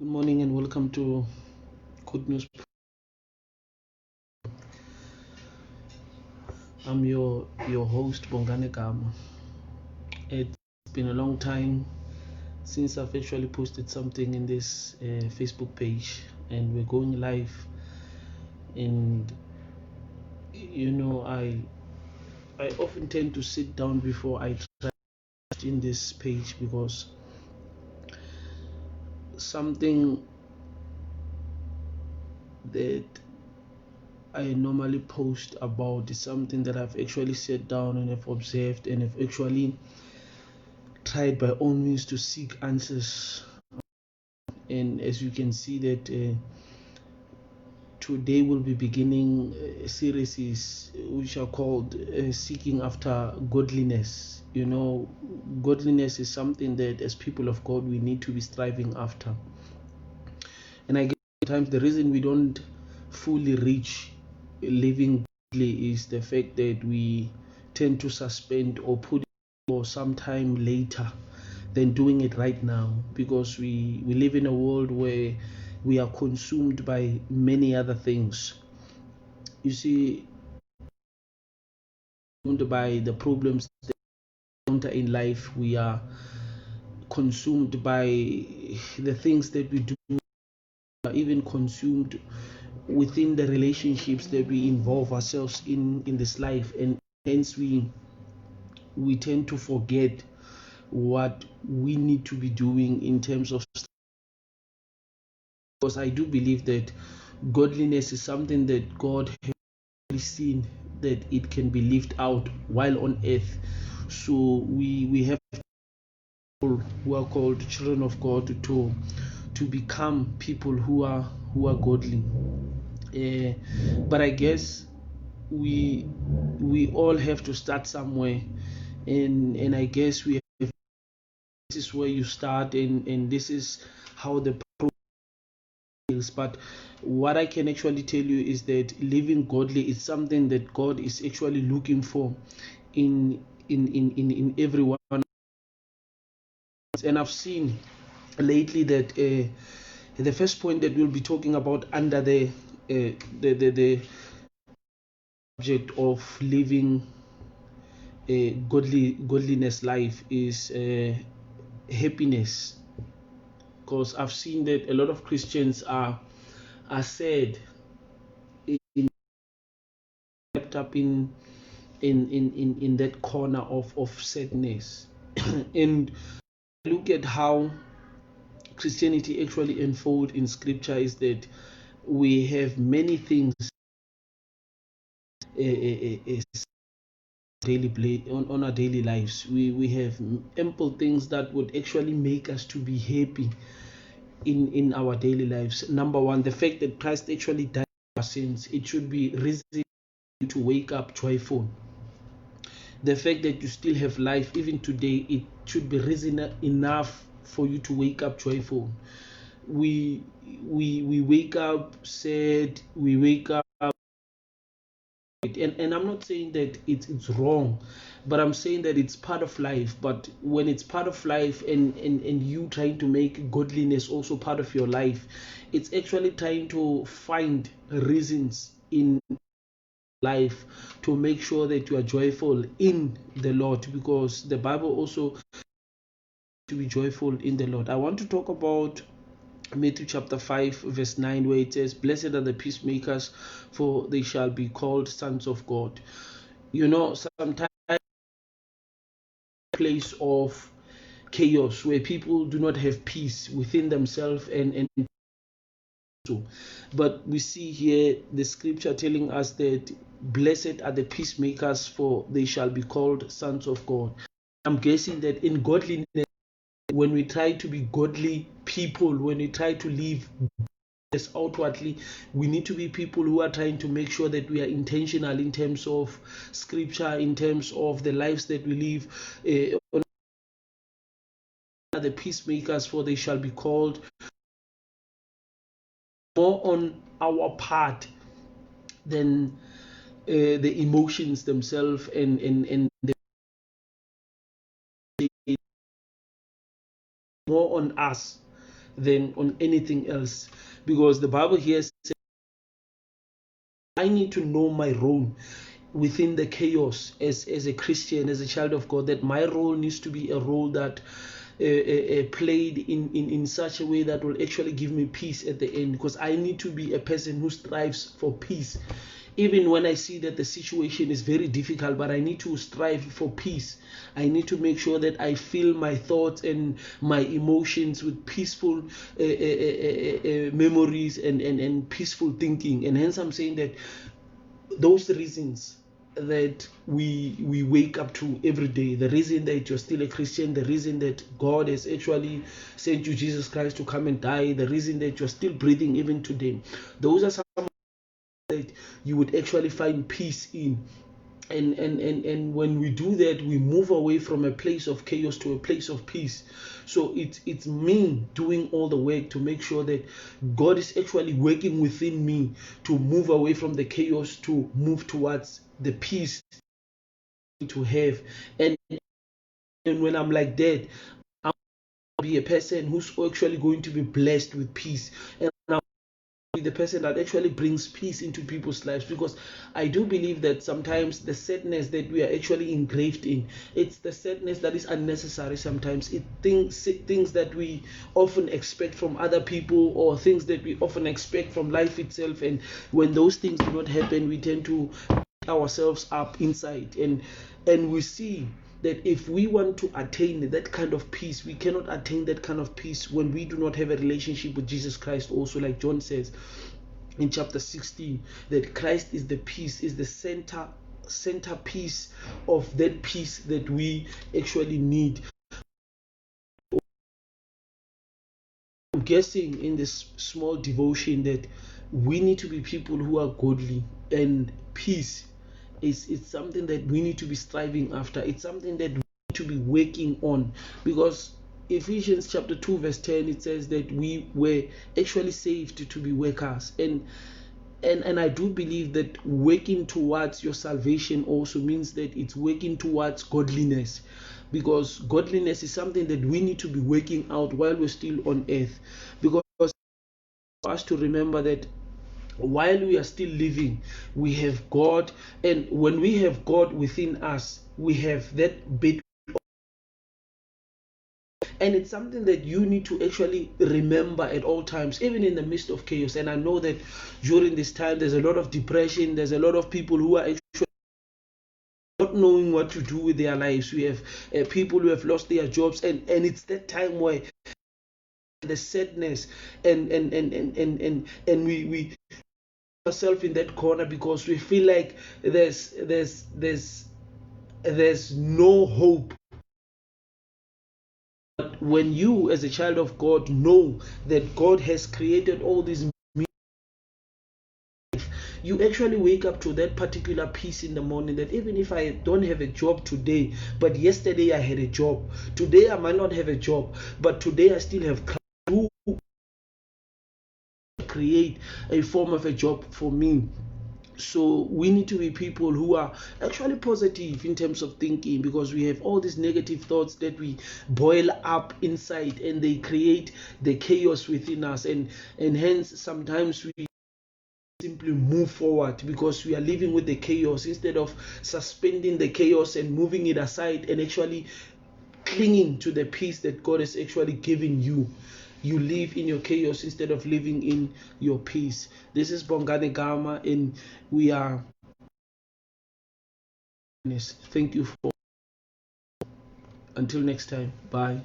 Good morning and welcome to Good News. I'm your host Bongane Gama. It's been a long time since I've actually posted something in this Facebook page, and we're going live. And I often tend to sit down before I try in this page because something that I normally post about is something that I've actually sat down and have observed and have actually tried by all means to seek answers. And as you can see that today we'll be beginning a series which are called Seeking After Godliness. Godliness is something that as people of God we need to be striving after. And I guess sometimes the reason we don't fully reach living godly is the fact that we tend to suspend or put it for some time later than doing it right now, because we live in a world where we are consumed by many other things. You see, by the problems that we encounter in life, we are consumed by the things that we do, we are even consumed within the relationships that we involve ourselves in this life, and hence we tend to forget what we need to be doing in terms of, because I do believe that godliness is something that God has seen that it can be lived out while on earth. So we have people who are called children of God to become people who are godly. But I guess we all have to start somewhere, and I guess this is where you start, and this is how the process. But what I can actually tell you is that living godly is something that God is actually looking for in everyone. And I've seen lately that the first point that we'll be talking about under the subject of living a godliness life is happiness, because I've seen that a lot of Christians are sad, wrapped up in that corner of sadness. And look at how Christianity actually unfolds in scripture is that we have many things on our daily lives. We have ample things that would actually make us to be happy in our daily lives. Number one, the fact that Christ actually died for our sins, it should be reason to wake up joyful. The fact that you still have life even today, it should be reason enough for you to wake up joyful. We wake up sad, we wake up, and I'm not saying that it's wrong, but I'm saying that it's part of life. But when it's part of life, and you trying to make godliness also part of your life, it's actually trying to find reasons in life to make sure that you are joyful in the Lord, because the Bible also to be joyful in the Lord. I want to talk about Matthew chapter 5 verse 9, where it says, blessed are the peacemakers, for they shall be called sons of God. Sometimes place of chaos where people do not have peace within themselves, and so, but we see here the scripture telling us that blessed are the peacemakers, for they shall be called sons of God. I'm guessing that in godliness, when we try to be godly people, when we try to live outwardly, we need to be people who are trying to make sure that we are intentional in terms of scripture, in terms of the lives that we live. The peacemakers, for they shall be called, more on our part than the emotions themselves, and more on us than on anything else, because the Bible here says I need to know my role within the chaos as a Christian, as a child of God, that my role needs to be a role that played in such a way that will actually give me peace at the end, because I need to be a person who strives for peace. Even when I see that the situation is very difficult, but I need to strive for peace. I need to make sure that I fill my thoughts and my emotions with peaceful memories and peaceful thinking. And hence I'm saying that those reasons that we wake up to every day, the reason that you're still a Christian, the reason that God has actually sent you Jesus Christ to come and die, the reason that you're still breathing even today, those are some that you would actually find peace in. And when we do that, we move away from a place of chaos to a place of peace. So it's me doing all the work to make sure that God is actually working within me to move away from the chaos, to move towards the peace to have. And when I'm like that, I'm going to be a person who's actually going to be blessed with peace, and I'm the person that actually brings peace into people's lives. Because I do believe that sometimes the sadness that we are actually engraved in, it's the sadness that is unnecessary. Sometimes it things that we often expect from other people, or things that we often expect from life itself, and when those things do not happen, we tend to beat ourselves up inside. And we see that if we want to attain that kind of peace, we cannot attain that kind of peace when we do not have a relationship with Jesus Christ. Also, like John says in chapter 16, that Christ is the peace, is the centerpiece of that peace that we actually need. I'm guessing in this small devotion that we need to be people who are godly, and peace it's something that we need to be striving after. It's something that we need to be working on, because Ephesians chapter 2 verse 10, it says that we were actually saved to be workers. And I do believe that working towards your salvation also means that it's working towards godliness, because godliness is something that we need to be working out while we're still on earth. Because for us to remember that while we are still living, we have God, and when we have God within us, we have that bit. And it's something that you need to actually remember at all times, even in the midst of chaos. And I know that during this time, there's a lot of depression, there's a lot of people who are actually not knowing what to do with their lives. We have people who have lost their jobs, and it's that time where the sadness and we ourselves in that corner, because we feel like there's no hope. But when you as a child of God know that God has created all these, you actually wake up to that particular peace in the morning, that even if I don't have a job today, but yesterday I had a job, today I might not have a job, but today I still have to create a form of a job for me. So we need to be people who are actually positive in terms of thinking, because we have all these negative thoughts that we boil up inside, and they create the chaos within us, and hence sometimes we simply move forward because we are living with the chaos, instead of suspending the chaos and moving it aside and actually clinging to the peace that God has actually given you. You live in your chaos instead of living in your peace. This is Bongani Gama, and we are. Thank you for. Until next time. Bye.